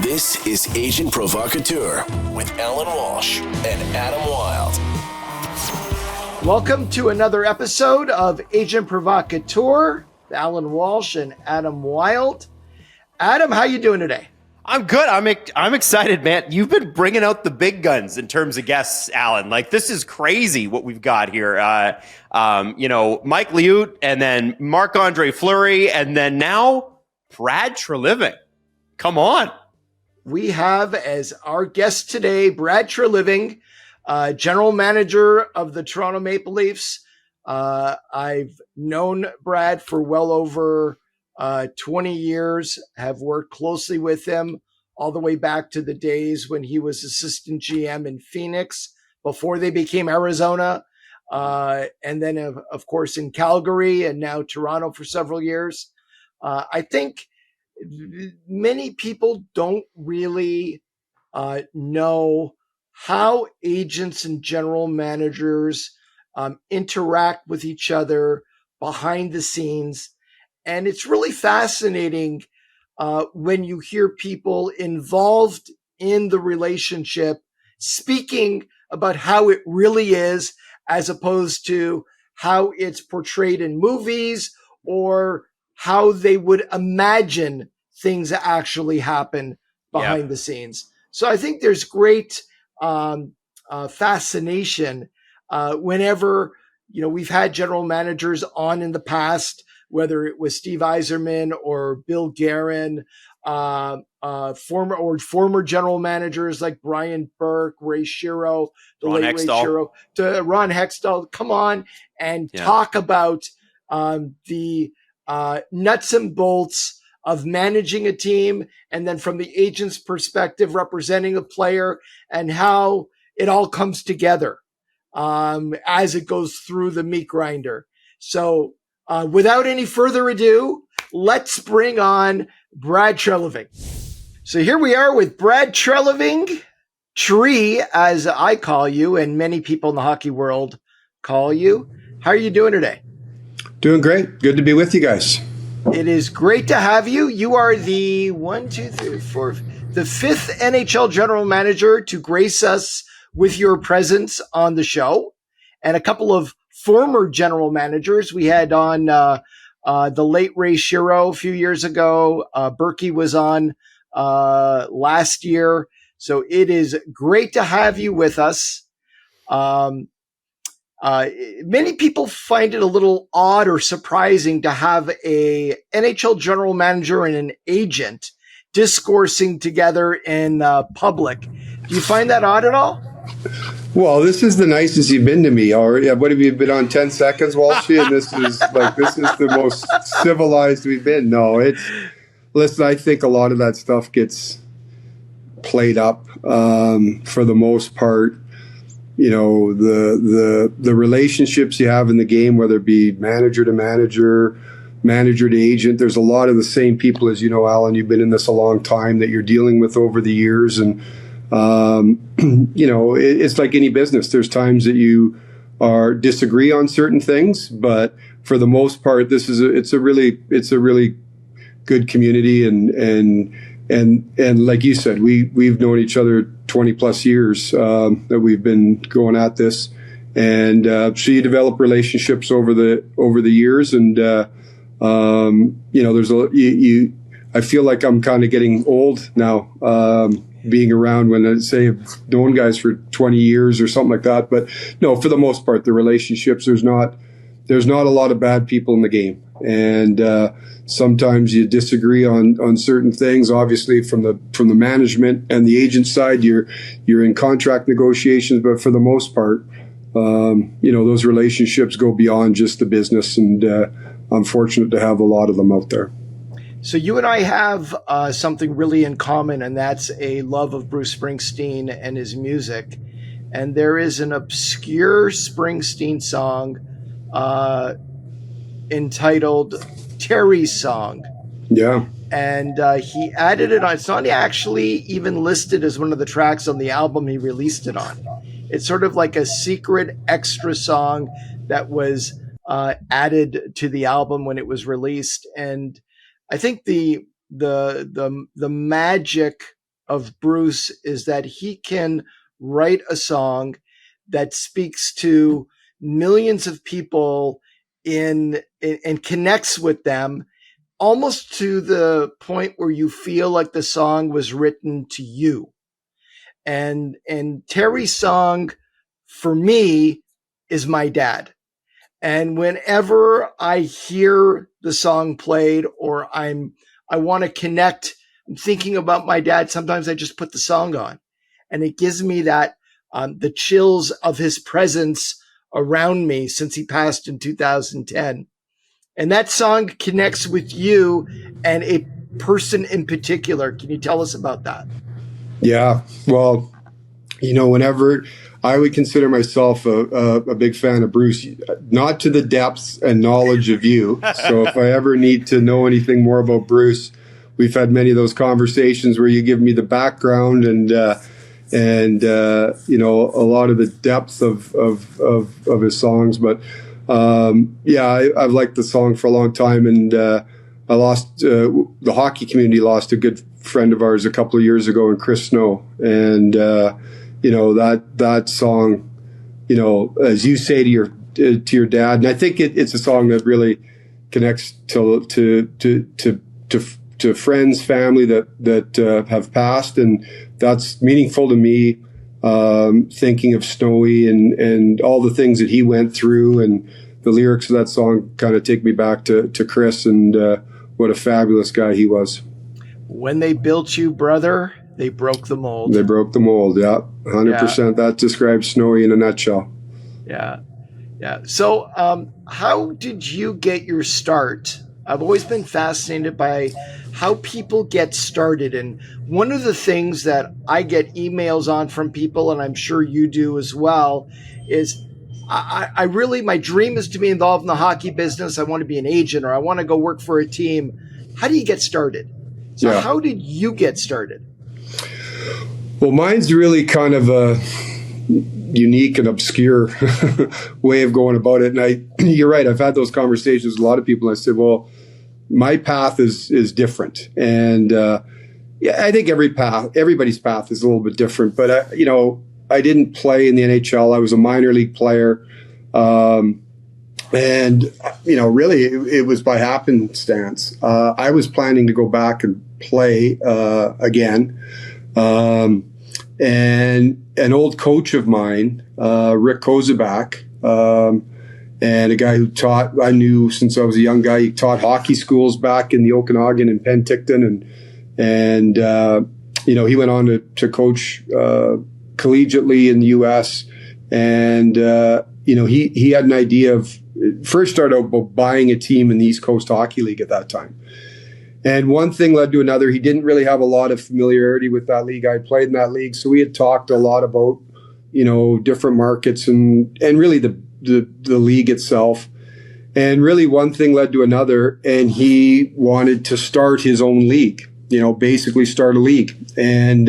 This is Agent Provocateur with Allan Walsh and Adam Wylde. Welcome to another episode of Agent Provocateur, Allan Walsh and Adam Wylde. Adam, how you doing today? I'm good. I'm excited, man. You've been bringing out the big guns in terms of guests, Allan. Like, this is crazy what we've got here. Mike Liut, and then Marc-Andre Fleury, and then now Brad Treliving. Come on. We have as our guest today, Brad Treliving, general manager of the Toronto Maple Leafs. I've known Brad for well over 20 years, have worked closely with him all the way back to the days when he was assistant GM in Phoenix before they became Arizona. And then, of course, in Calgary and now Toronto for several years. I think many people don't really know how agents and general managers interact with each other behind the scenes. And it's really fascinating when you hear people involved in the relationship speaking about how it really is, as opposed to how it's portrayed in movies or how they would imagine things actually happen behind the scenes. So I think there's great fascination whenever, we've had general managers on in the past, whether it was Steve Yzerman or Bill Guerin, former general managers like Brian Burke, Ray Shero, Ray Shero, to Ron Hextall, come on and talk about the nuts and bolts of managing a team, and then from the agent's perspective, representing a player and how it all comes together as it goes through the meat grinder. So without any further ado, let's bring on Brad Treliving. So here we are with Brad Treliving, Tree, as I call you, and many people in the hockey world call you. How are you doing today? Doing great. Good to be with you guys. It is great to have you. You are the fifth NHL general manager to grace us with your presence on the show, and a couple of former general managers. We had on the late Ray Shero a few years ago. Berkey was on last year. So it is great to have you with us. Many people find it a little odd or surprising to have a NHL general manager and an agent discoursing together in public. Do you find that odd at all? Well, this is the nicest you've been to me. Or what have you been on 10 seconds, Walsh? And this is the most civilized we've been. No, listen, I think a lot of that stuff gets played up for the most part. The relationships you have in the game, whether it be manager to manager, manager to agent, there's a lot of the same people, as you know, Allan, you've been in this a long time, that you're dealing with over the years. And, it's like any business. There's times that you disagree on certain things, but for the most part, it's a really good community. And like you said, we've known each other 20 plus years that we've been going at this, and so you develop relationships over the years, and I feel like I'm kind of getting old now, being around when I say I've known guys for 20 years or something like that. But no, for the most part, the relationships, there's not a lot of bad people in the game, and sometimes you disagree on certain things. Obviously, from the management and the agent side, you're in contract negotiations. But for the most part, those relationships go beyond just the business, and I'm fortunate to have a lot of them out there. So you and I have something really in common, and that's a love of Bruce Springsteen and his music. And there is an obscure Springsteen song entitled Terry's Song. Yeah. And he added it on. It's not actually even listed as one of the tracks on the album he released it on. It's sort of like a secret extra song that was added to the album when it was released. And I think the magic of Bruce is that he can write a song that speaks to millions of people and connects with them almost to the point where you feel like the song was written to you. And Terry's song for me is my dad. And whenever I hear the song played or I want to connect, I'm thinking about my dad, sometimes I just put the song on and it gives me that, the chills of his presence around me since he passed in 2010. And that song connects with you and a person in particular. Can you tell us about that? Yeah. Well, whenever I would consider myself a big fan of Bruce, not to the depths and knowledge of you. So if I ever need to know anything more about Bruce, we've had many of those conversations where you give me the background and a lot of the depth of his songs. But I've liked the song for a long time, and I lost the hockey community lost a good friend of ours a couple of years ago in Chris Snow, and that song, as you say to your dad, and I think it's a song that really connects to friends, family that have passed, and that's meaningful to me. Thinking of Snowy and all the things that he went through, and the lyrics of that song kind of take me back to Chris and what a fabulous guy he was. When they built you, brother, they broke the mold. They broke the mold, yeah. 100%. Yeah. That describes Snowy in a nutshell. Yeah. Yeah. So how did you get your start? I've always been fascinated by how people get started. And one of the things that I get emails on from people, and I'm sure you do as well, is I really, my dream is to be involved in the hockey business. I want to be an agent, or I want to go work for a team. How do you get started? So How did you get started? Well, mine's really kind of a unique and obscure way of going about it. And you're right. I've had those conversations with a lot of people. And I said, well, my path is different. And, I think everybody's path is a little bit different, but I didn't play in the NHL. I was a minor league player. Really it was by happenstance. I was planning to go back and play, again. And an old coach of mine, Rick Kozubak, and a guy who I knew since I was a young guy. He taught hockey schools back in the Okanagan and Penticton. And he went on to coach, collegiately in the U.S. And, he had an idea of first started out about buying a team in the East Coast Hockey League at that time. And one thing led to another. He didn't really have a lot of familiarity with that league. I played in that league. So we had talked a lot about, different markets and really the league itself. And really one thing led to another. And he wanted to start his own league, basically start a league. And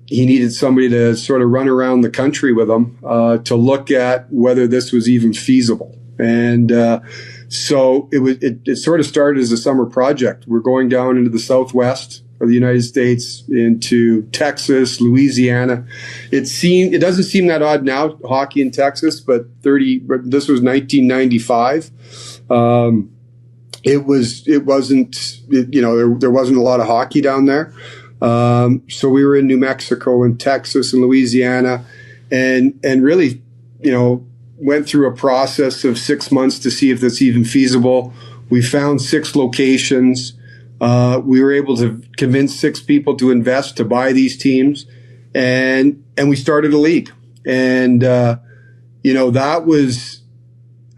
he needed somebody to sort of run around the country with him, to look at whether this was even feasible. And, so it sort of started as a summer project. We're going down into the Southwest of the United States, into Texas, Louisiana. It doesn't seem that odd now, hockey in Texas, but this was 1995. There wasn't a lot of hockey down there. So we were in New Mexico and Texas and Louisiana and really, went through a process of 6 months to see if that's even feasible. We found 6 locations. We were able to convince 6 people to invest to buy these teams, and we started a league. And that was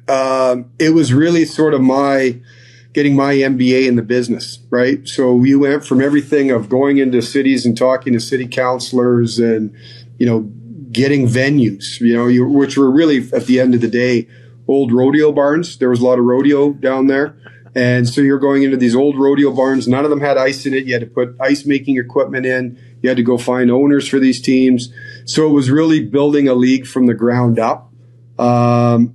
it was really sort of getting my MBA in the business, right? So we went from everything of going into cities and talking to city councilors and getting venues, which were really, at the end of the day, old rodeo barns. There was a lot of rodeo down there. And so you're going into these old rodeo barns. None of them had ice in it. You had to put ice making equipment in. You had to go find owners for these teams. So it was really building a league from the ground up. And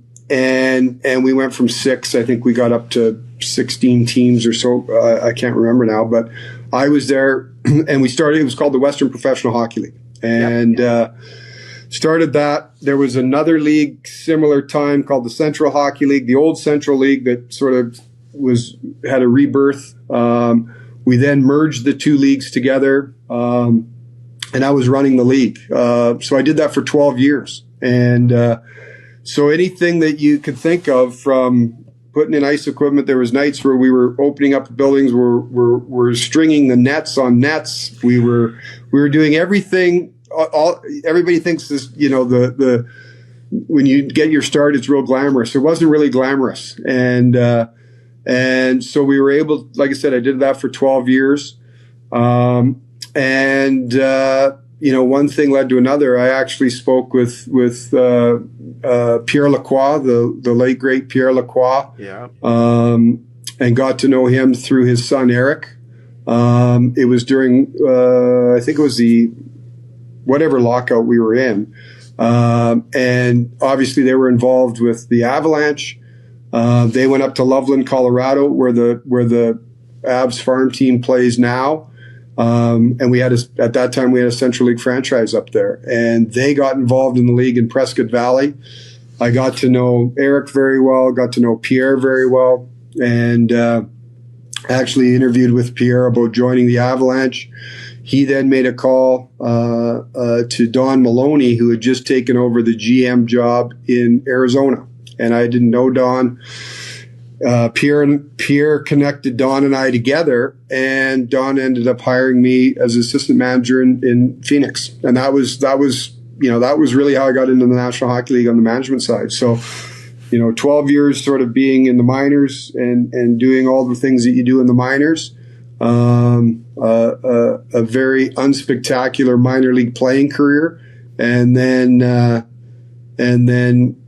we went from 6, I think we got up to 16 teams or so. I can't remember now, but I was there, and we started. It was called the Western Professional Hockey League, and started that. There was another league similar time called the Central Hockey League, the old Central League that sort of had a rebirth. We then merged the two leagues together, and I was running the league. So I did that for 12 years, and so anything that you could think of, from putting in ice equipment. There was nights where we were opening up buildings, we're stringing the nets on nets. We were doing everything. Everybody thinks this, the when you get your start, it's real glamorous. It wasn't really glamorous, and so we were able. Like I said, I did that for 12 years, one thing led to another. I actually spoke with Pierre Lacroix, the late great Pierre Lacroix, and got to know him through his son Eric. It was during I think it was the whatever lockout we were in, and obviously they were involved with the Avalanche. They went up to Loveland, Colorado, where the Avs farm team plays now. And we had at that time we had a Central League franchise up there, and they got involved in the league in Prescott Valley. I got to know Eric very well, got to know Pierre very well, and actually interviewed with Pierre about joining the Avalanche. He then made a call to Don Maloney, who had just taken over the GM job in Arizona, and I didn't know Don. Pierre connected Don and I together, and Don ended up hiring me as assistant manager in Phoenix, and that was really how I got into the National Hockey League on the management side. So, 12 years sort of being in the minors and doing all the things that you do in the minors. A very unspectacular minor league playing career, and then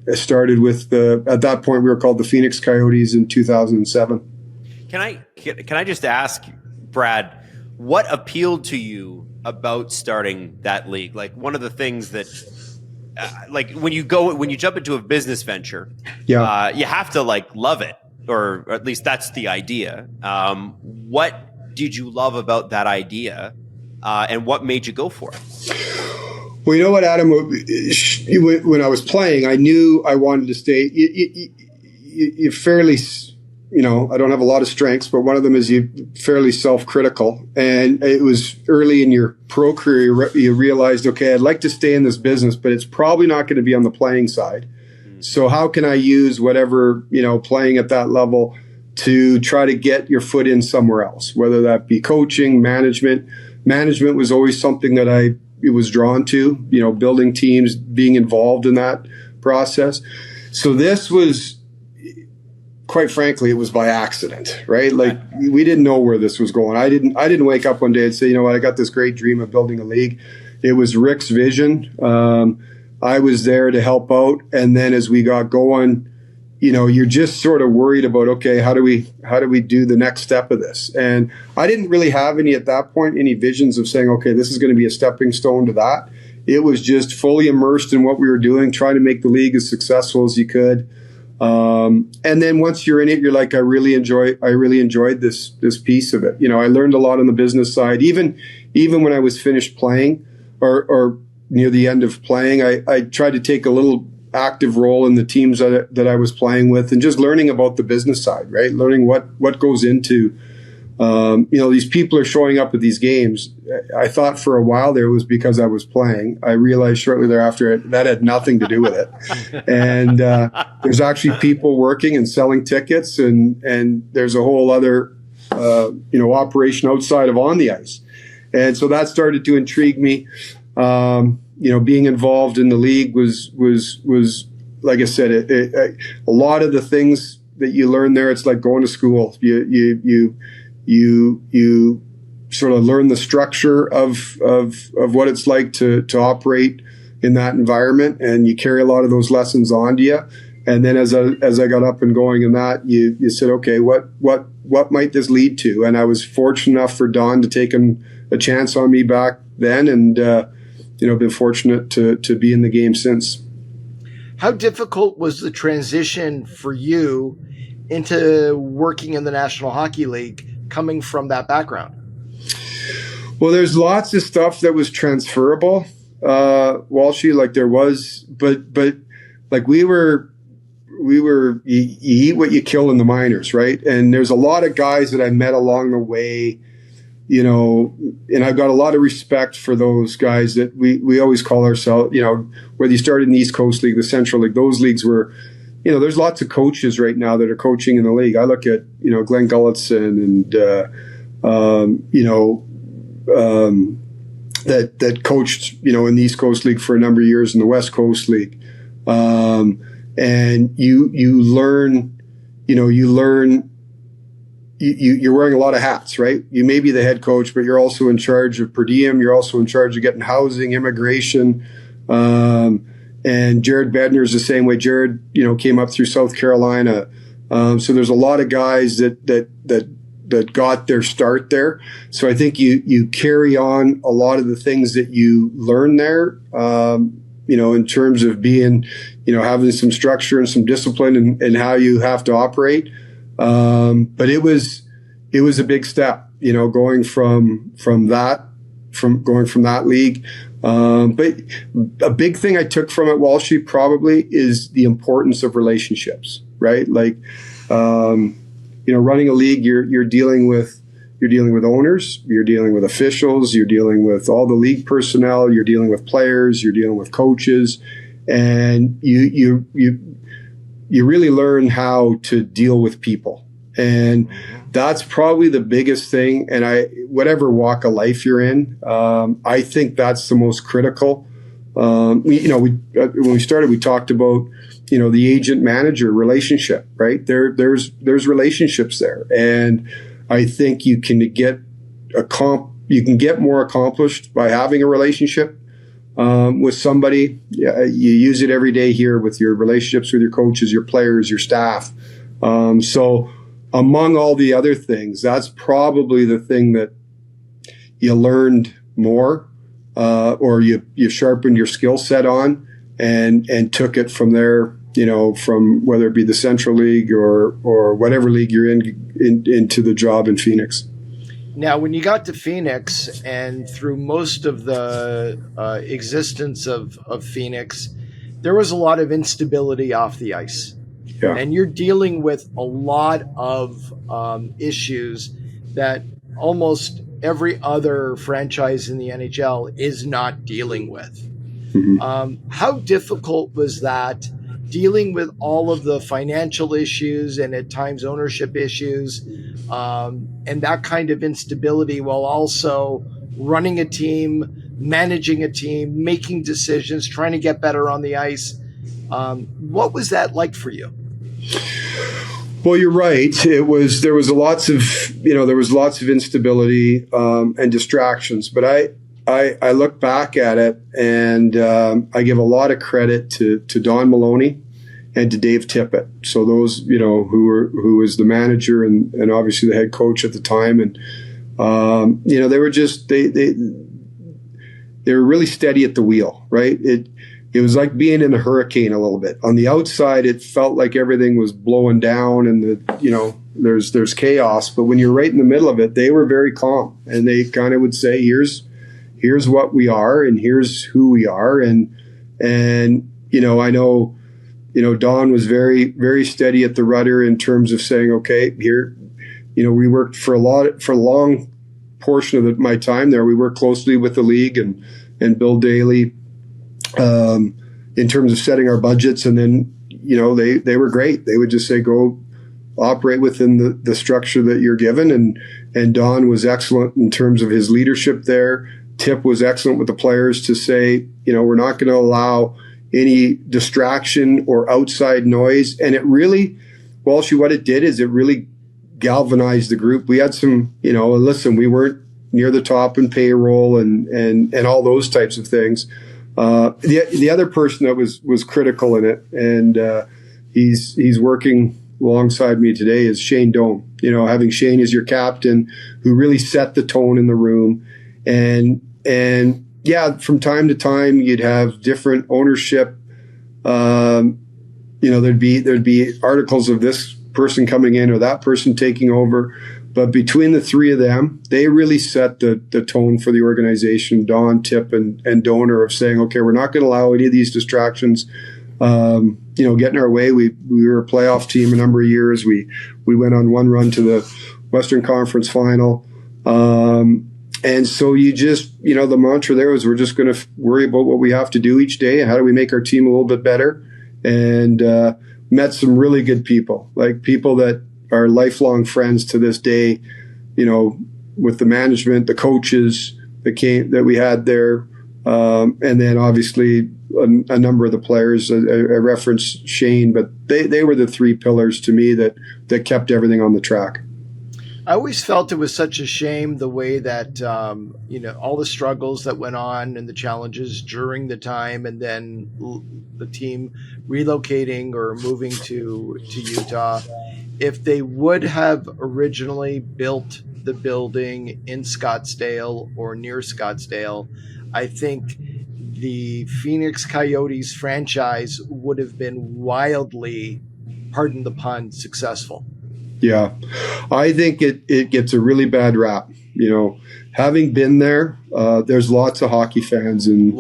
I started with at that point we were called the Phoenix Coyotes in 2007. Can I just ask, Brad, what appealed to you about starting that league? Like, one of the things that, like when you jump into a business venture, you have to love it, or at least that's the idea. What did you love about that idea, and what made you go for it? Well, you know what, Adam? When I was playing, I knew I wanted to stay. You fairly, I don't have a lot of strengths, but one of them is you're fairly self-critical. And it was early in your pro career, you realized, okay, I'd like to stay in this business, but it's probably not going to be on the playing side. So how can I use whatever, playing at that level to try to get your foot in somewhere else, whether that be coaching, management. Management was always something that I was drawn to, building teams, being involved in that process. So this was, quite frankly, it was by accident, right? Like, we didn't know where this was going. I didn't wake up one day and say, I got this great dream of building a league. It was Rick's vision. I was there to help out. And then as we got going, you're just sort of worried about, okay, how do we do the next step of this? And I didn't really have at that point, any visions of saying, okay, this is going to be a stepping stone to that. It was just fully immersed in what we were doing, trying to make the league as successful as you could. And then once you're in it, you're like, I really enjoyed this piece of it. I learned a lot on the business side, even when I was finished playing or near the end of playing, I tried to take a little active role in the teams that I was playing with, and just learning about the business side, right? Learning what goes into, these people are showing up at these games. I thought for a while there was because I was playing. I realized shortly thereafter that had nothing to do with it. And there's actually people working and selling tickets, and there's a whole other, operation outside of on the ice. And so that started to intrigue me. Being involved in the league was like I said, a lot of the things that you learn there, it's like going to school. You sort of learn the structure of what it's like to operate in that environment, and you carry a lot of those lessons on to you. And then as I got up and going in that, you said, okay, what might this lead to? And I was fortunate enough for Don to take a chance on me back then, and been fortunate to be in the game since. How difficult was the transition for you into working in the National Hockey League, coming from that background? Well, there's lots of stuff that was transferable, Walshy, like there was, but like we were, you eat what you kill in the minors, right? And there's a lot of guys that I met along the way, you know, and I've got a lot of respect for those guys that we always call ourselves, you know, whether you started in the East Coast League, the Central League, those leagues were, you know, there's lots of coaches right now that are coaching in the league. I look at, you know, Glenn Gulletson and, you know, that coached, you know, in the East Coast League for a number of years in the West Coast League. And you learn, you're wearing a lot of hats, right? You may be the head coach, but you're also in charge of per diem. You're also in charge of getting housing, immigration. And Jared Bednar is the same way. Jared, you know, came up through South Carolina. So there's a lot of guys that got their start there. So I think you carry on a lot of the things that you learn there, you know, in terms of being, you know, having some structure and some discipline and how you have to operate. But it was a big step, you know, going from that league. But a big thing I took from it, Walshy, probably is the importance of relationships, right? Like, you know, running a league, you're dealing with owners, you're dealing with officials, you're dealing with all the league personnel, you're dealing with players, you're dealing with coaches, and you really learn how to deal with people. And that's probably the biggest thing. And whatever walk of life you're in, I think that's the most critical. When we started, we talked about, you know, the agent manager relationship, right? There's relationships there. And I think you can get more accomplished by having a relationship with somebody. Yeah, you use it every day here with your relationships with your coaches, your players, your staff. So among all the other things, that's probably the thing that you learned more, or you sharpened your skill set on and took it from there, you know, from whether it be the Central League or whatever league you're into the job in Phoenix. Now, when you got to Phoenix and through most of the existence of Phoenix, there was a lot of instability off the ice. Yeah. And you're dealing with a lot of issues that almost every other franchise in the NHL is not dealing with. Mm-hmm. How difficult was that, dealing with all of the financial issues and at times ownership issues, and that kind of instability, while also running a team, managing a team, making decisions, trying to get better on the ice? What was that like for you? Well, you're right. There was lots of instability and distractions. But I look back at it and I give a lot of credit to Don Maloney and to Dave Tippett. So those, you know, who was the manager and obviously the head coach at the time, and you know, they were just they were really steady at the wheel, right? It was like being in a hurricane a little bit. On the outside, it felt like everything was blowing down and there's chaos. But when you're right in the middle of it, they were very calm, and they kind of would say, here's what we are and here's who we are. And you know, I know, you know, Don was very, very steady at the rudder in terms of saying, okay, here, you know, we worked for a long portion of my time there. We worked closely with the league and Bill Daly, in terms of setting our budgets. And then, you know, they were great. They would just say, go operate within the structure that you're given. And Don was excellent in terms of his leadership there. Tip was excellent with the players to say, you know, we're not going to allow any distraction or outside noise. And it really, Walshy, what it did is it really galvanized the group. We had some, you know, listen, we weren't near the top in payroll and all those types of things. The other person that was critical in it, and he's working alongside me today, is Shane Doan. You know, having Shane as your captain, who really set the tone in the room, and yeah, from time to time you'd have different ownership. You know, there'd be articles of this person coming in or that person taking over, But between the three of them, they really set the tone for the organization. Don, Tip, and Donor, of saying, okay, we're not going to allow any of these distractions, get in our way. We were a playoff team a number of years. We went on one run to the Western Conference Final. And so you just, the mantra there was, we're just going to worry about what we have to do each day and how do we make our team a little bit better. And met some really good people, like people that are lifelong friends to this day, with the management, the coaches that we had there. And then obviously a number of the players. I referenced Shane, but they were the three pillars to me that kept everything on the track. I always felt it was such a shame the way that, all the struggles that went on and the challenges during the time, and then the team relocating or moving to Utah. If they would have originally built the building in Scottsdale or near Scottsdale, I think the Phoenix Coyotes franchise would have been wildly, pardon the pun, successful. Yeah, I think it gets a really bad rap. Having been there, there's lots of hockey fans in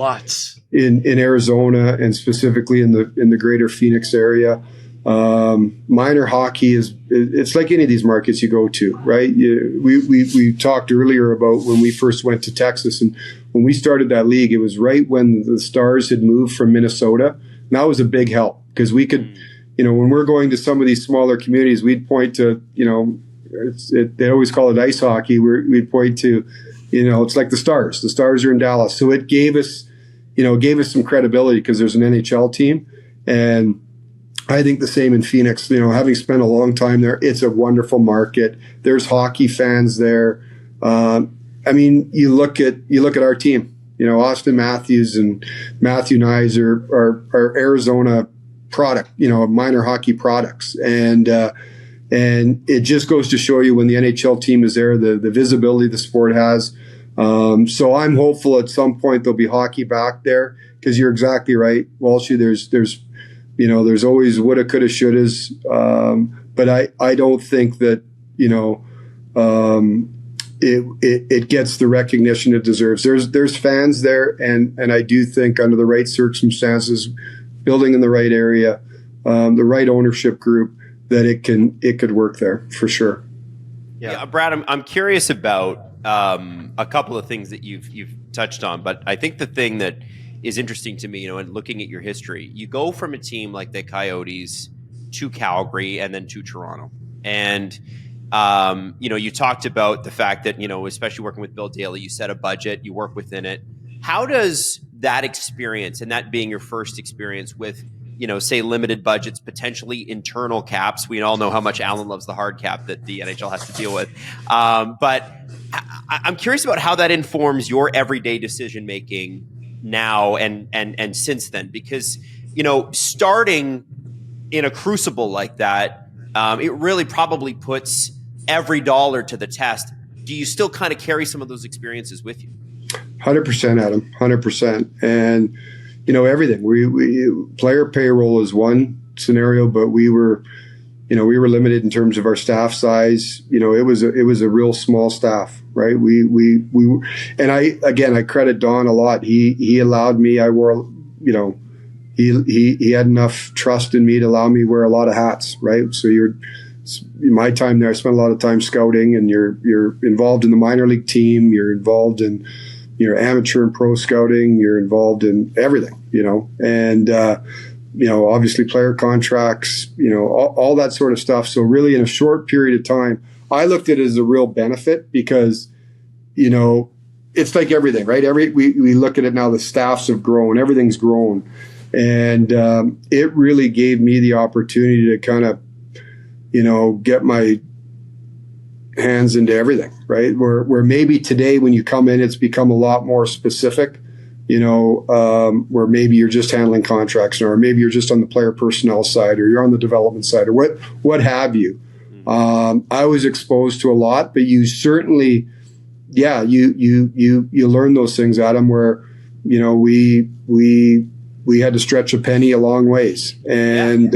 Arizona, and specifically in the greater Phoenix area. Minor hockey it's like any of these markets you go to, right? We talked earlier about when we first went to Texas, and when we started that league, it was right when the Stars had moved from Minnesota. And that was a big help because we could. When we're going to some of these smaller communities, we'd point to, they always call it ice hockey. We'd point to, it's like the Stars. The Stars are in Dallas. So it gave us some credibility because there's an NHL team. And I think the same in Phoenix. Having spent a long time there, it's a wonderful market. There's hockey fans there. You look at our team. Austin Matthews and Matthew Nyes are Arizona product, minor hockey products. And it just goes to show you when the NHL team is there, the visibility the sport has. So I'm hopeful at some point there'll be hockey back there, because you're exactly right, Walshy. There's always woulda, coulda, shouldas. But I don't think that, it gets the recognition it deserves. There's fans there. And I do think under the right circumstances, building in the right area, the right ownership group, that it could work there for sure. Yeah, Brad, I'm curious about a couple of things that you've touched on, but I think the thing that is interesting to me, and looking at your history, you go from a team like the Coyotes to Calgary and then to Toronto, and you talked about the fact that especially working with Bill Daly, you set a budget, you work within it. How does that experience, and that being your first experience with, say limited budgets, potentially internal caps? We all know how much Allan loves the hard cap that the NHL has to deal with. But I'm curious about how that informs your everyday decision making now and since then, because, starting in a crucible like that, it really probably puts every dollar to the test. Do you still kind of carry some of those experiences with you? 100%, Adam, 100%. And, everything. We player payroll is one scenario, but we were limited in terms of our staff size. It was a real small staff, right? And I credit Don a lot. He allowed me, he had enough trust in me to allow me to wear a lot of hats, right? So my time there, I spent a lot of time scouting, and you're involved in the minor league team. You're involved in amateur and pro scouting, you're involved in everything, and, obviously player contracts, all that sort of stuff. So really in a short period of time, I looked at it as a real benefit because, it's like everything, right? We look at it now, the staffs have grown, everything's grown. And it really gave me the opportunity to kind of, get my hands into everything, right? Where maybe today when you come in, it's become a lot more specific, where maybe you're just handling contracts, or maybe you're just on the player personnel side, or you're on the development side, or what have you. I was exposed to a lot, but you certainly, you learn those things, Adam, where, we had to stretch a penny a long ways, and,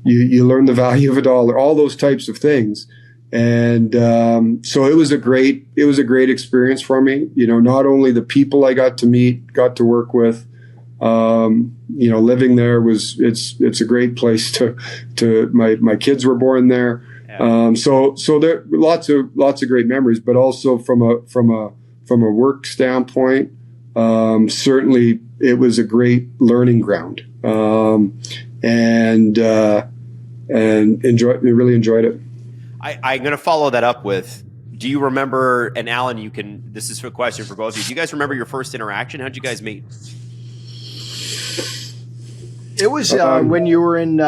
you learn the value of a dollar, all those types of things. And so it was a great experience for me. Not only the people I got to meet, got to work with, living there it's a great place to my kids were born there. Yeah. So there lots of great memories, but also from a work standpoint, certainly it was a great learning ground. And really enjoyed it. I'm going to follow that up with, do you remember, and Allan, this is a question for both of you. Do you guys remember your first interaction? How'd you guys meet? It was when you were in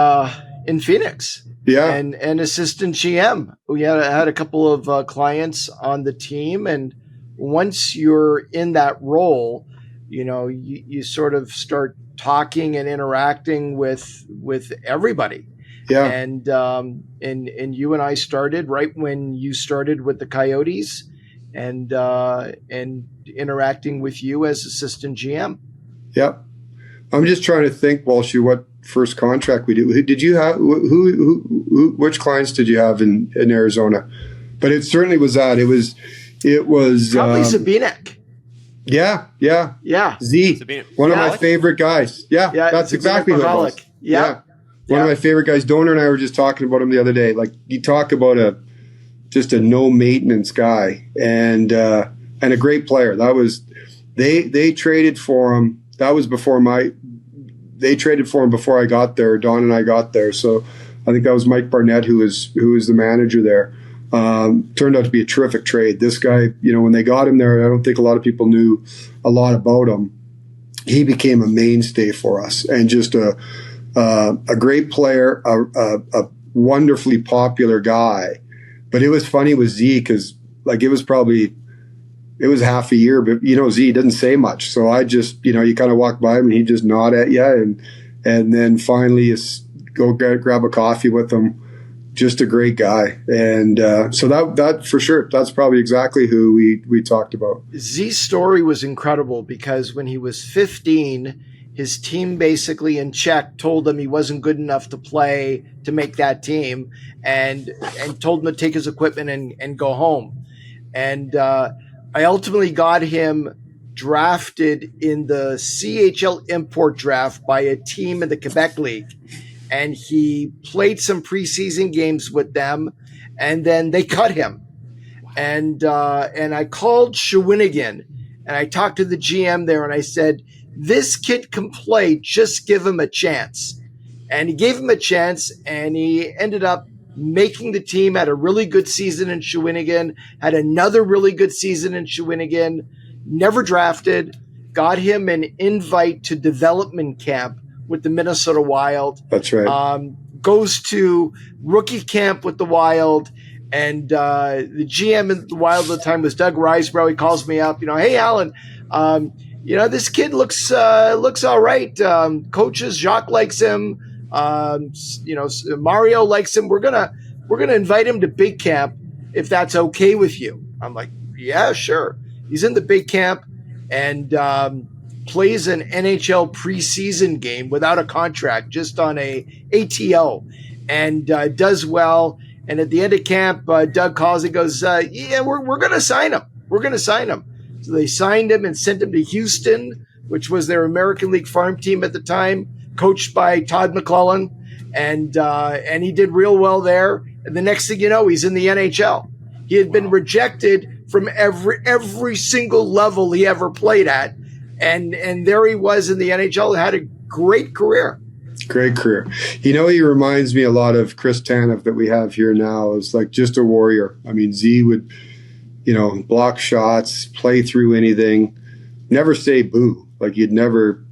Phoenix. Yeah. And assistant GM. We had a couple of clients on the team. And once you're in that role, you sort of start talking and interacting with everybody. Yeah. And you and I started right when you started with the Coyotes and interacting with you as assistant GM. Yep. I'm just trying to think, Walsh, what first contract we did. Did you have which clients did you have in Arizona? But it certainly was that. It was probably Sabinek. Yeah. Z, Sabinek. One of my favorite guys. Yeah, that's exactly who it was. Yeah. One of my favorite guys. Donor and I were just talking about him the other day. Like, you talk about just a no maintenance guy and a great player. That was they traded for him. That was they traded for him before I got there. Don and I got there. So I think that was Mike Barnett, who was the manager there. Turned out to be a terrific trade. This guy, when they got him there, I don't think a lot of people knew a lot about him. He became a mainstay for us and just a great player, a wonderfully popular guy. But it was funny with Z because it was half a year, but Z didn't say much. So I just, you kind of walk by him and he just nod at you. And then finally go grab a coffee with him. Just a great guy. And so that for sure, that's probably exactly who we talked about. Z's story was incredible because when he was 15, his team basically in Czech told him he wasn't good enough to play to make that team and told him to take his equipment and go home. And I ultimately got him drafted in the CHL import draft by a team in the Quebec League. And he played some preseason games with them, and then they cut him. And I called Shawinigan, and I talked to the GM there, and I said, this kid can play, just give him a chance. And he gave him a chance, and he ended up making the team, had a really good season in Shawinigan, had another really good season in Shawinigan, never drafted, got him an invite to development camp with the Minnesota Wild. That's right. Goes to rookie camp with the Wild, and the GM in the Wild at the time was Doug Risebrough. He calls me up, hey, Allan, this kid looks all right. Coaches, Jacques likes him. Mario likes him. We're gonna invite him to big camp if that's okay with you. I'm like, yeah, sure. He's in the big camp and plays an NHL preseason game without a contract, just on a ATO, and does well. And at the end of camp, Doug calls and goes, yeah, we're gonna sign him. We're gonna sign him. So they signed him and sent him to Houston, which was their American League farm team at the time, coached by Todd McClellan, and he did real well there. And the next thing you know, he's in the NHL. He had been rejected from every single level he ever played at, and there he was in the NHL. Had a great career. Great career. He reminds me a lot of Chris Tanev that we have here now. It's like just a warrior. I mean, Z would, block shots, play through anything, never say boo. Like he'd never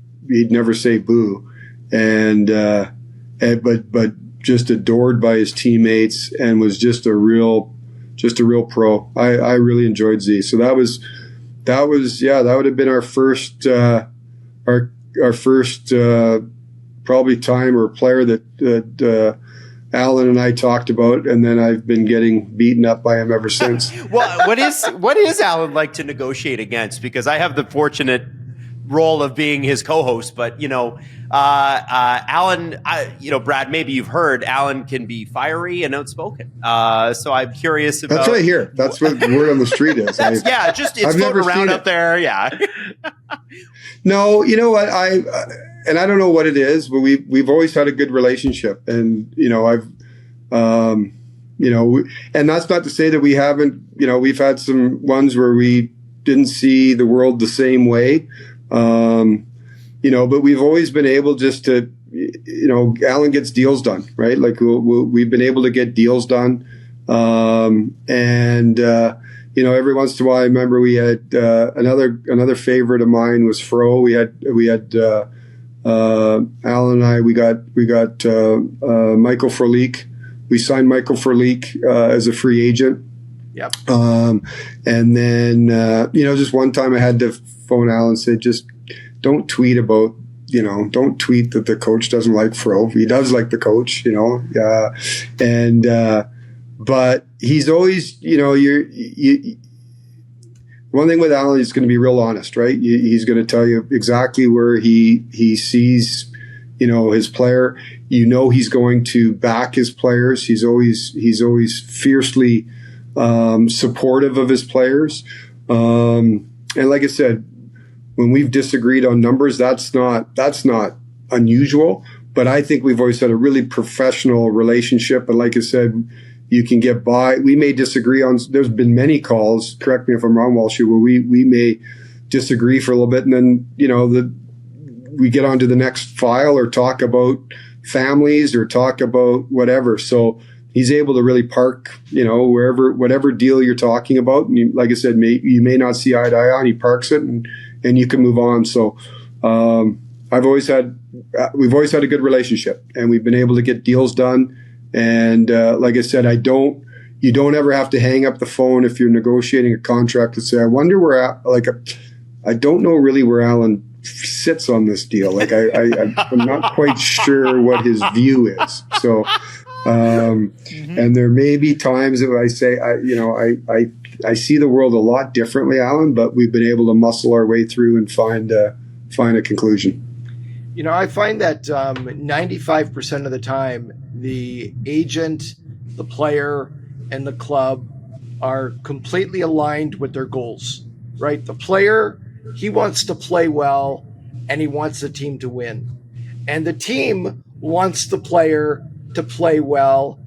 say boo, but just adored by his teammates and was just a real pro. I really enjoyed Z. So that would have been our first probably time or player that Allan and I talked about, and then I've been getting beaten up by him ever since. Well, what is Allan like to negotiate against? Because I have the fortunate role of being his co-host, but Allan, Brad, maybe you've heard Allan can be fiery and outspoken. So I'm curious about. That's what I hear. That's what the word on the street is. It's floating around up there. Yeah. No, you know what and I don't know what it is, but we've always had a good relationship, and and that's not to say that we haven't. We've had some ones where we didn't see the world the same way. But we've always been able just to, Allan gets deals done, right? Like we've been able to get deals done. Every once in a while, I remember we had, another favorite of mine was Fro. We had Allan and I, we got Michael Frolik. We signed Michael Frolik, as a free agent. Yep. And then, just one time I had to phone Allan and say, just don't tweet about, don't tweet that the coach doesn't like Fro. He does like the coach, but he's always, one thing with Allan, he's going to be real honest, right? He's going to tell you exactly where he sees, his player. He's going to back his players. He's always fiercely, supportive of his players. And like I said, when we've disagreed on numbers, that's not unusual, but I think we've always had a really professional relationship. And like I said, you can get by. We may disagree on, there's been many calls, correct me if I'm wrong, Walsh, where we may disagree for a little bit, and then, we get on to the next file or talk about families or talk about whatever. So he's able to really park, whatever deal you're talking about. And like I said, you may not see eye to eye on, he parks it and you can move on. So we've always had a good relationship, and we've been able to get deals done. And like I said, you don't ever have to hang up the phone if you're negotiating a contract to say, I wonder I don't know really where Allan sits on this deal. Like I'm not quite sure what his view is. So, and there may be times that I say, I see the world a lot differently, Allan, but we've been able to muscle our way through and find a conclusion. I find that 95% of the time, the agent, the player, and the club are completely aligned with their goals, right? The player, he wants to play well, and he wants the team to win. And the team wants the player to play well,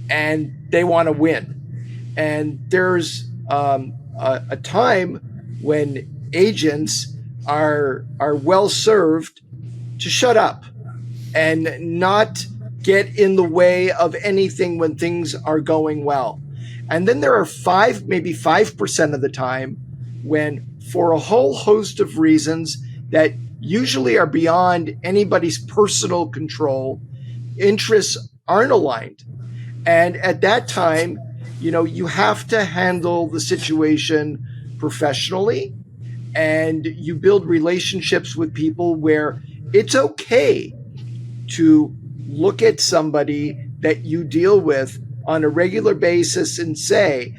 and they want to win. And there's a time when agents are well served to shut up and not get in the way of anything when things are going well. And then there are maybe 5% of the time when, for a whole host of reasons that usually are beyond anybody's personal control, interests aren't aligned. And at that time, you have to handle the situation professionally, and you build relationships with people where it's okay to look at somebody that you deal with on a regular basis and say,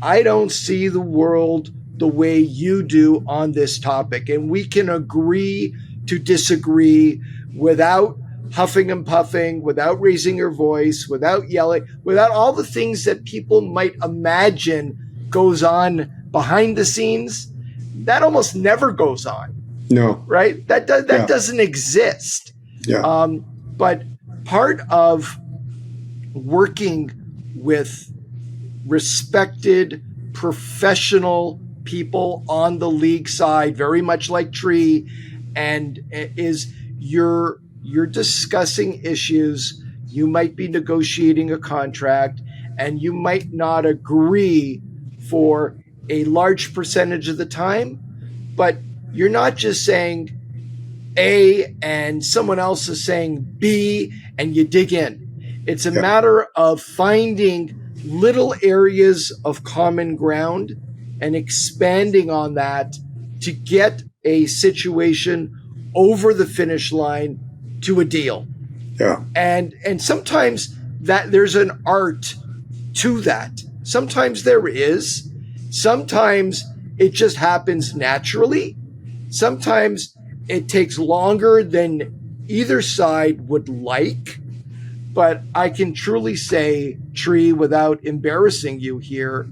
I don't see the world the way you do on this topic. And we can agree to disagree without huffing and puffing, without raising your voice, without yelling, without all the things that people might imagine goes on behind the scenes. That almost never goes on. No. Right? That doesn't exist. Yeah. But part of working with respected professional people on the league side, very much like Tree, and is you're discussing issues. You might be negotiating a contract, and you might not agree for a large percentage of the time, but you're not just saying A and someone else is saying B and you dig in. It's a matter of finding little areas of common ground and expanding on that to get a situation over the finish line to a deal. Yeah. And sometimes that there's an art to that. Sometimes there is. Sometimes it just happens naturally. Sometimes it takes longer than either side would like. But I can truly say, Tree, without embarrassing you here,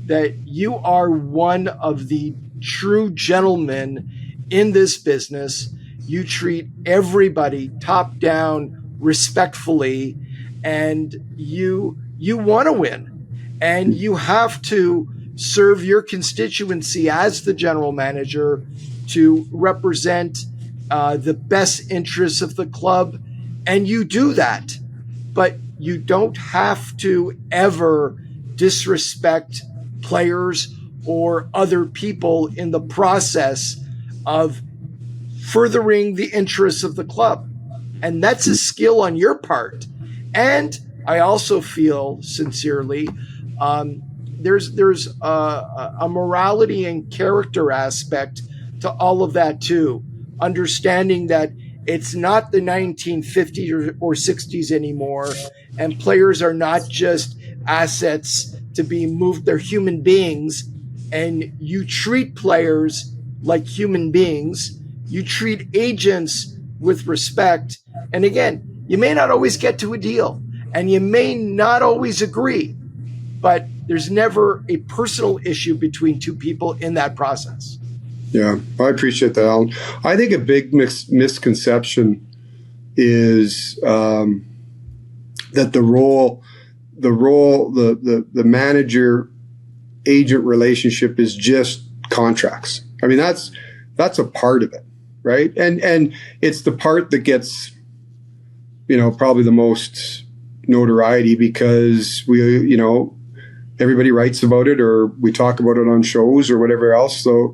that you are one of the true gentlemen in this business. You treat everybody top down respectfully, and you want to win, and you have to serve your constituency as the general manager to represent the best interests of the club, and you do that. But you don't have to ever disrespect players or other people in the process of furthering the interests of the club. And that's a skill on your part. And I also feel sincerely, there's a morality and character aspect to all of that too. Understanding that it's not the 1950s or 60s anymore, and players are not just assets to be moved. They're human beings, and you treat players like human beings. You treat agents with respect. And again, you may not always get to a deal, and you may not always agree, but there's never a personal issue between two people in that process. Yeah, I appreciate that, Allan. I think a big misconception is that the manager agent relationship is just contracts. I mean, that's a part of it, right? And it's the part that gets, probably the most notoriety because everybody writes about it or we talk about it on shows or whatever else. So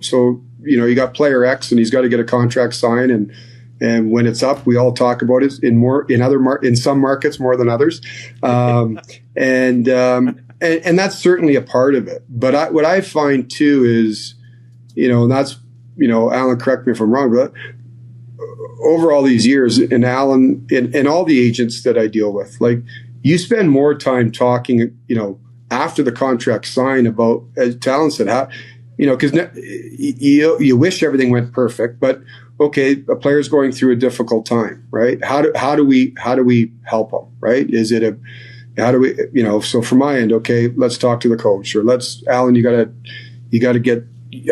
you got player X and he's got to get a contract signed, and when it's up, we all talk about it in some markets more than others, and that's certainly a part of it. But what I find too is, and that's Allan, correct me if I'm wrong, but over all these years, and Allan and all the agents that I deal with, like you spend more time talking, after the contract signed about, as Allan said, how. Because you wish everything went perfect, but okay, a player's going through a difficult time, right? How do we help them, right? So from my end, okay, let's talk to the coach, or Allan, you gotta get,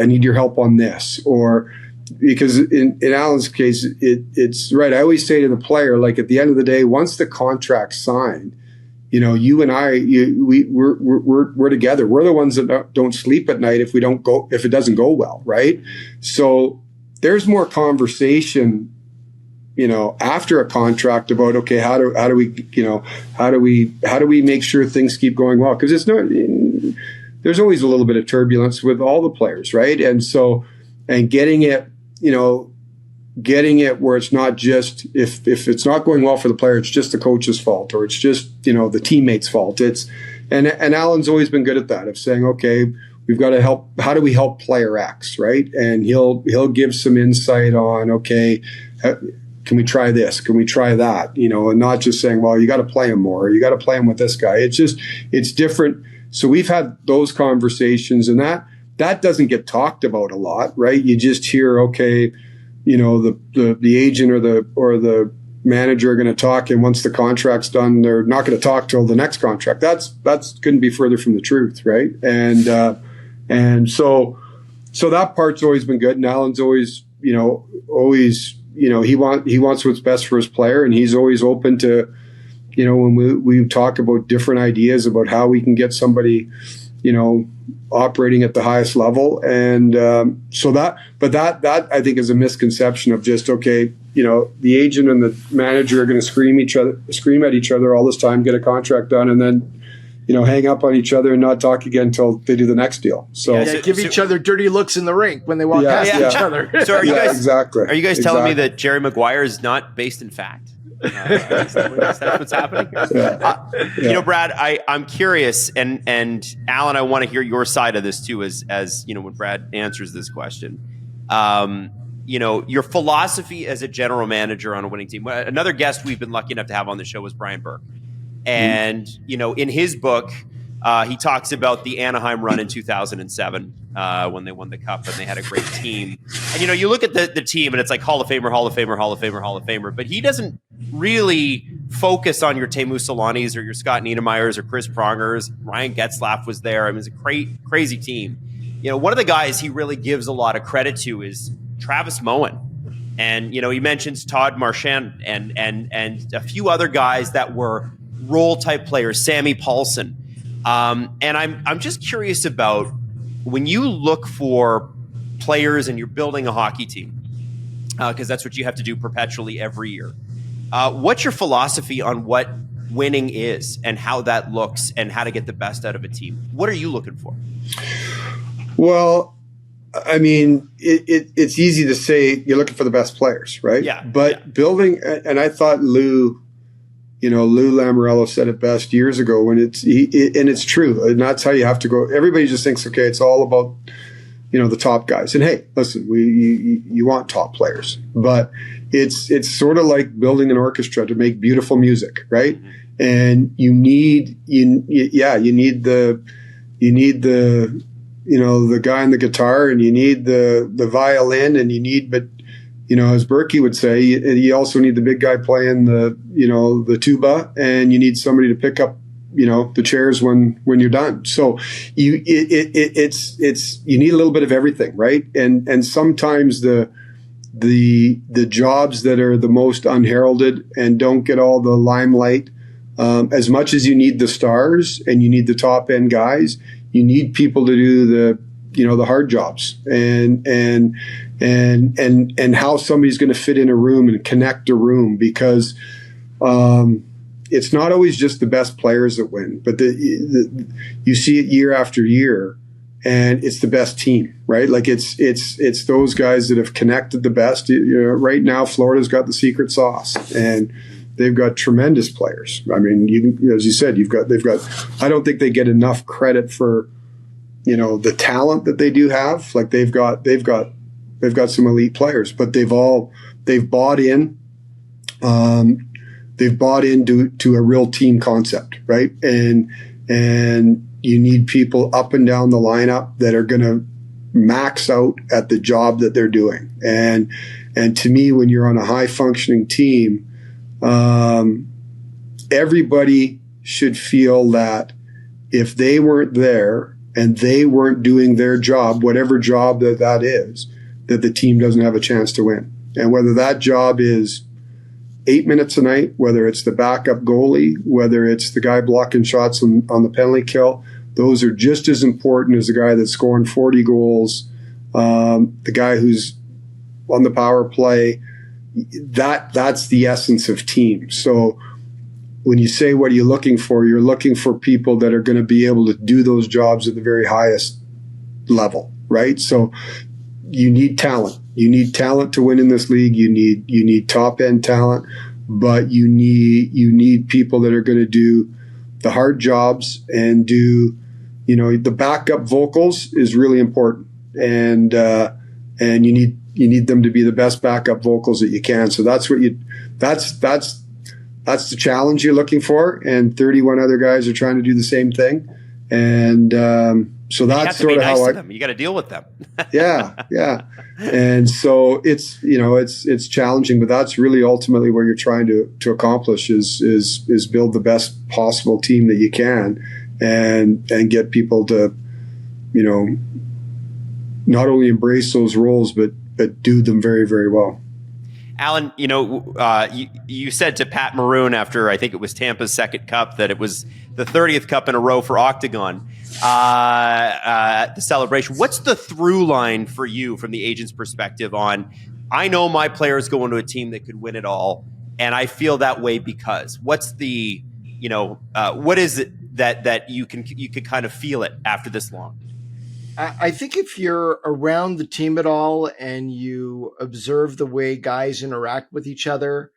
I need your help on this, or because in Allan's case, it's right. I always say to the player, like at the end of the day, once the contract's signed, you and I, we're together. We're the ones that don't sleep at night if it doesn't go well, right? So there's more conversation, after a contract about, okay, how do we make sure things keep going well? Because there's always a little bit of turbulence with all the players, right? And so, and getting it where it's not just, if it's not going well for the player, it's just the coach's fault, or it's just, the teammate's fault. And Allan's always been good at that, of saying, okay, we've got to help. How do we help player X, right? And he'll give some insight on, okay, can we try this? Can we try that? And not just saying, well, you got to play him more, or you got to play him with this guy. It's different. So we've had those conversations, and that doesn't get talked about a lot, right? You just hear, okay, the agent or the manager are going to talk, and once the contract's done, they're not going to talk till the next contract. That's couldn't be further from the truth, right? And so that part's always been good. And Allan's always he wants what's best for his player, and he's always open to, when we talk about different ideas about how we can get somebody, operating at the highest level. And that I think is a misconception of just, okay, the agent and the manager are going to scream at each other all this time, get a contract done, and then hang up on each other and not talk again until they do the next deal. So give each other dirty looks in the rink when they walk past each other. So are you guys exactly? Are you guys telling me that Jerry Maguire is not based in fact? That's what's happening. Brad, I'm curious, and Allan, I want to hear your side of this too, as when Brad answers this question. Your philosophy as a general manager on a winning team. Another guest we've been lucky enough to have on the show was Brian Burke, and in his book, he talks about the Anaheim run in 2007 when they won the Cup and they had a great team. And, you look at the team and it's like Hall of Famer, Hall of Famer, Hall of Famer, Hall of Famer, but he doesn't really focus on your Teemu Solanis or your Scott Niedermayers or Chris Prongers. Ryan Getzlaff was there. I mean, it's a crazy team. One of the guys he really gives a lot of credit to is Travis Moen. And, he mentions Todd Marchand and a few other guys that were role type players, Sammy Paulson. And I'm just curious about when you look for players and you're building a hockey team, because that's what you have to do perpetually every year. What's your philosophy on what winning is and how that looks and how to get the best out of a team? What are you looking for? Well, I mean, it's easy to say you're looking for the best players, right? Yeah. But building, and I thought Lou Lamoriello said it best years ago when and it's true. And that's how you have to go. Everybody just thinks, okay, it's all about, the top guys. And hey, listen, you want top players, but it's sort of like building an orchestra to make beautiful music, right? And you need the guy on the guitar, and you need the violin, and but as Berkey would say, you also need the big guy playing the tuba, and you need somebody to pick up the chairs when you're done. So you need a little bit of everything, right? And sometimes the jobs that are the most unheralded and don't get all the limelight, as much as you need the stars and you need the top end guys, you need people to do the hard jobs and how somebody's going to fit in a room and connect a room, because it's not always just the best players that win, but you see it year after year, and it's the best team, right? Like it's those guys that have connected the best. Right now, Florida's got the secret sauce, and they've got tremendous players. I mean, as you said, they've got. I don't think they get enough credit for, the talent that they do have. Like they've got some elite players, but they've bought in. They've bought into a real team concept, right? And you need people up and down the lineup that are going to max out at the job that they're doing. And to me, when you're on a high functioning team, everybody should feel that if they weren't there and they weren't doing their job, whatever job that is, that the team doesn't have a chance to win. And whether that job is 8 minutes a night, whether it's the backup goalie, whether it's the guy blocking shots on the penalty kill, those are just as important as the guy that's scoring 40 goals, the guy who's on the power play. That's the essence of team. So when you say what are you looking for, you're looking for people that are going to be able to do those jobs at the very highest level, right? So you need talent. You need talent to win in this league. You need top end talent, but you need people that are going to do the hard jobs and do, the backup vocals is really important, and you need them to be the best backup vocals that you can. So that's the challenge you're looking for, and 31 other guys are trying to do the same thing, and so that's sort of how you got to deal with them. yeah. And so it's challenging, but that's really ultimately what you're trying to accomplish is build the best possible team that you can, and get people to, not only embrace those roles, but do them very, very well. Allan, you said to Pat Maroon after, I think it was Tampa's second cup, that it was the 30th cup in a row for Octagon at the celebration. What's the through line for you from the agent's perspective on, I know my players go into a team that could win it all, and I feel that way because what's the, what is it that you can kind of feel it after this long? I think if you're around the team at all and you observe the way guys interact with each other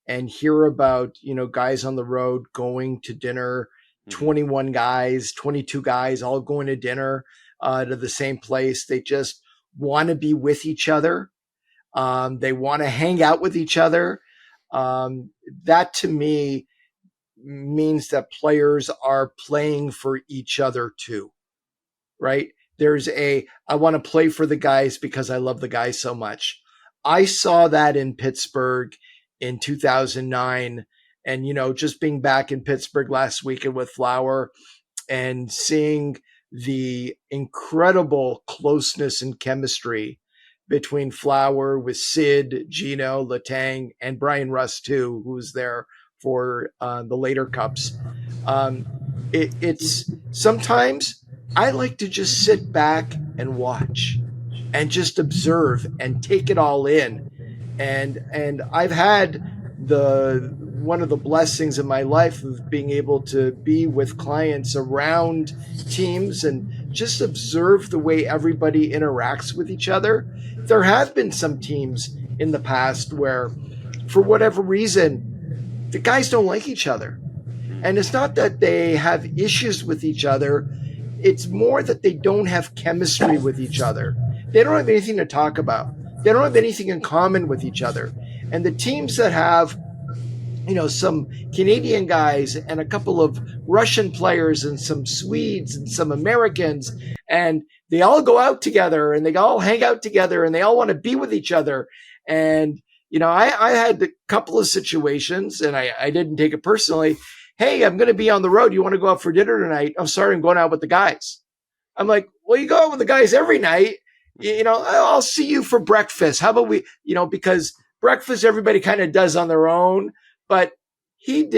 and hear about, guys on the road going to dinner, 21 guys, 22 guys, all going to dinner to the same place. They just want to be with each other. They want to hang out with each other. That to me means that players are playing for each other too, right? there's I want to play for the guys because I love the guys so much. I saw that in Pittsburgh in 2009. And, just being back in Pittsburgh last weekend with Flower and seeing the incredible closeness and chemistry between Flower with Sid, Gino, Letang, and Brian Rust too, who was there for the later cups. It's sometimes I like to just sit back and watch and just observe and take it all in. And I've had one of the blessings in my life of being able to be with clients around teams and just observe the way everybody interacts with each other. There have been some teams in the past where, for whatever reason, the guys don't like each other. And it's not that they have issues with each other. It's more that they don't have chemistry with each other. They don't have anything to talk about. They don't have anything in common with each other. And the teams that have some Canadian guys and a couple of Russian players and some Swedes and some Americans, and they all go out together and they all hang out together and they all want to be with each other. And, I had a couple of situations, and I didn't take it personally. Hey, I'm going to be on the road. You want to go out for dinner tonight? I'm sorry, I'm going out with the guys. I'm like, well, you go out with the guys every night. I'll see you for breakfast. How about we, because breakfast everybody kind of does on their own. But he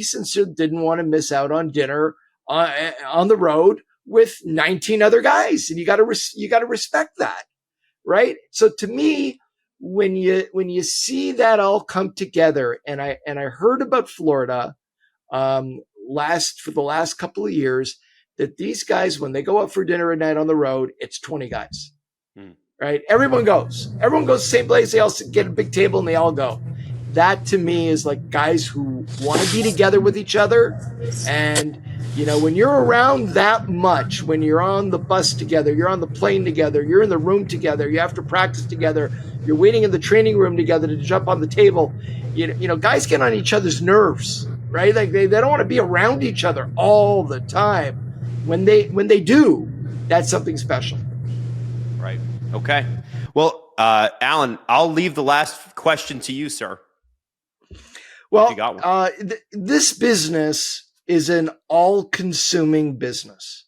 sincerely didn't want to miss out on dinner on the road with 19 other guys. And you got to respect that. Right. So to me, when you see that all come together, and I heard about Florida for the last couple of years, that these guys, when they go out for dinner at night on the road, it's 20 guys. Right. Everyone goes to the same place. They all get a big table and they all go. That to me is like guys who want to be together with each other. And, when you're around that much, when you're on the bus together, you're on the plane together, you're in the room together, you have to practice together, you're waiting in the training room together to jump on the table, guys get on each other's nerves, right? Like they don't want to be around each other all the time. When they do, that's something special. Right. Okay. Well, Allan, I'll leave the last question to you, sir. Well, this business is an all-consuming business,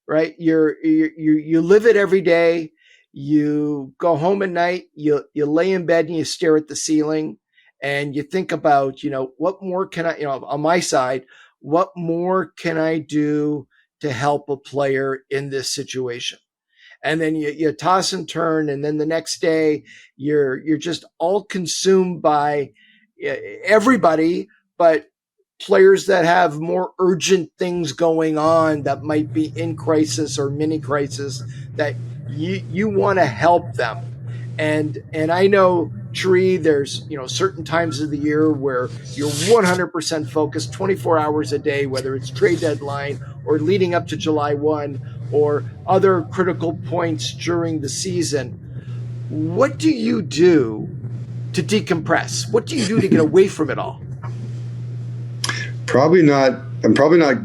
right? You live it every day. You go home at night. You lay in bed and you stare at the ceiling, and you think about, what more can I, on my side, what more can I do to help a player in this situation? And then you toss and turn, and then the next day you're just all consumed by everybody, but players that have more urgent things going on that might be in crisis or mini crisis that you want to help them. And I know, Tree, there's certain times of the year where you're 100% focused 24 hours a day, whether it's trade deadline or leading up to July 1 or other critical points during the season. What do you do to decompress? What do you do to get away from it all? I'm probably not.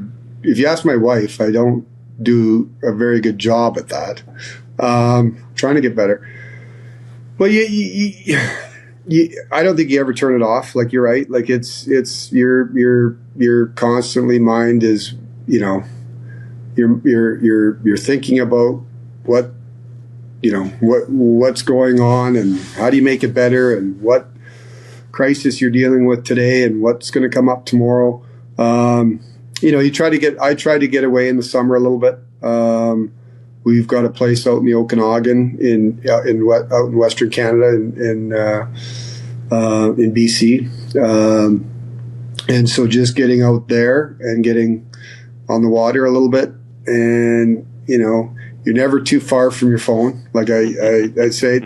If you ask my wife, I don't do a very good job at that. Trying to get better. Well, I don't think you ever turn it off. Like, you're right. Like, it's your constantly mind is, you're thinking about what's going on and how do you make it better and what crisis you're dealing with today and what's going to come up tomorrow. I try to get away in the summer a little bit. We've got a place out in the Okanagan out in Western Canada in BC. And so just getting out there and getting on the water a little bit, and, you're never too far from your phone. Like I say,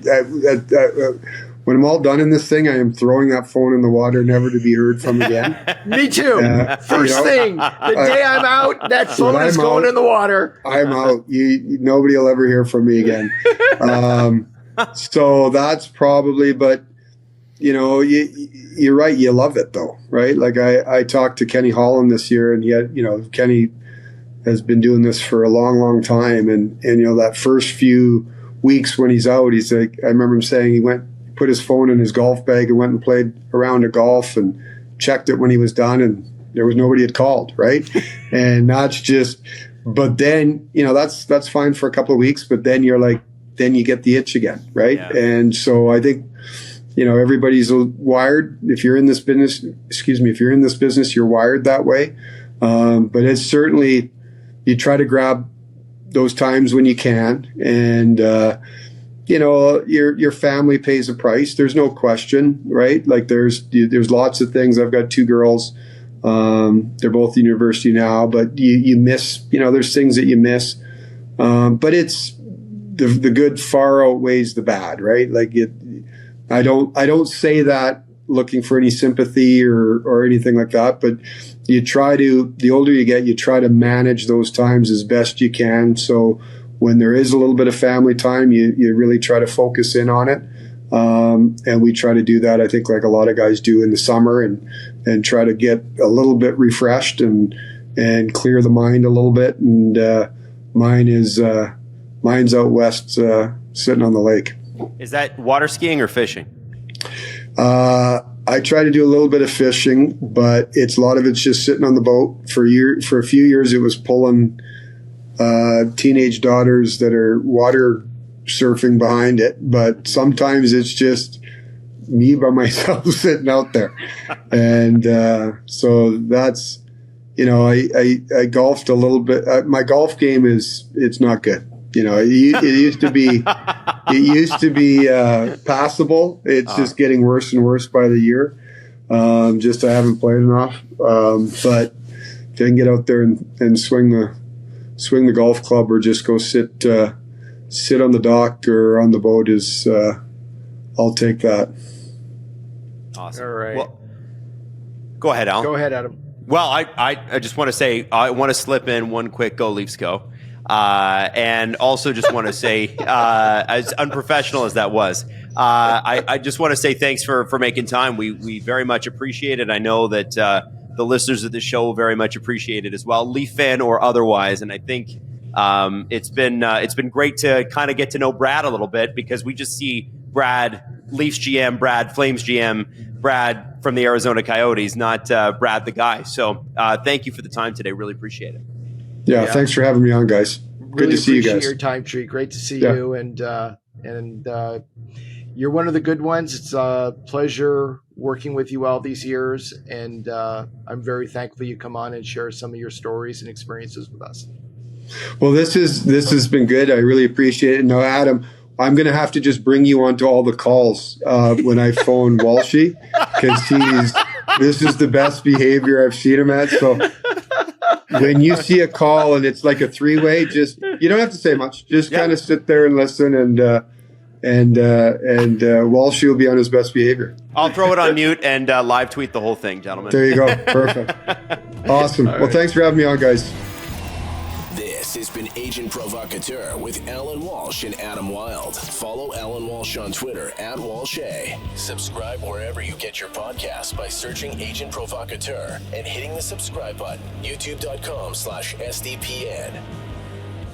when I'm all done in this thing, I am throwing that phone in the water, never to be heard from again. Me too. First thing, the day I'm out, that phone is going in the water. I'm out. Nobody will ever hear from me again. So that's probably, but you're right. You love it though, right? Like I talked to Kenny Holland this year, and he had, Kenny has been doing this for a long, long time. And that first few weeks when he's out, he's like, I remember him saying he put his phone in his golf bag and went and played a round of golf and checked it when he was done, and there was nobody had called, right? And that's just, but then, that's fine for a couple of weeks, but then then you get the itch again, right? Yeah. And so I think, everybody's wired. If you're in this business, you're wired that way. But it's certainly, you try to grab those times when you can, and, your family pays a price. There's no question, right? Like there's lots of things. I've got 2 girls. They're both in university now, but you miss, there's things that you miss. But it's the good far outweighs the bad, right? Like I don't say that looking for any sympathy or anything like that, but the older you get, you try to manage those times as best you can. So when there is a little bit of family time, you really try to focus in on it. And we try to do that, I think, like a lot of guys do in the summer, and try to get a little bit refreshed and clear the mind a little bit. And mine's out west, sitting on the lake. Is that water skiing or fishing? I try to do a little bit of fishing, but a lot of it's just sitting on the boat. For a few years, it was pulling teenage daughters that are water surfing behind it, but sometimes it's just me by myself sitting out there. And so that's, I golfed a little bit. My golf game it's not good. It used to be passable. It's just getting worse and worse by the year. Just I haven't played enough. But if I can get out there and swing the golf club, or just go sit on the dock or on the boat, I'll take that. Awesome. All right. Well, go ahead, Alan. Go ahead, Adam. Well, I just want to say, I want to slip in one quick "Go Leafs Go," and also just want to say, as unprofessional as that was, I just want to say thanks for making time. We very much appreciate it. I know that the listeners of the show very much appreciate it as well, Leaf fan or otherwise. And I think it's been great to kind of get to know Brad a little bit, because we just see Brad, Leafs GM, Brad, Flames GM, Brad from the Arizona Coyotes, not Brad the guy. So thank you for the time today. Really appreciate it. Yeah, thanks for having me on, guys. Really Good to see you guys. Appreciate your time, Tree. Great to see you, and you're one of the good ones. It's a pleasure working with you all these years, and I'm very thankful you come on and share some of your stories and experiences with us. Well, this has been good. I really appreciate it. Now, Adam, I'm going to have to just bring you onto all the calls when I phone Walshy, because this is the best behavior I've seen him at. So when you see a call and it's like a 3-way, you don't have to say much. Just kind of sit there and listen, and Walshy will be on his best behavior. I'll throw it on mute and live tweet the whole thing, gentlemen. There you go. Perfect. Awesome. Well, thanks for having me on, guys. This has been Agent Provocateur with Allan Walsh and Adam Wylde. Follow Allan Walsh on Twitter @WalshA. Subscribe wherever you get your podcasts by searching Agent Provocateur and hitting the subscribe button. YouTube.com/SDPN.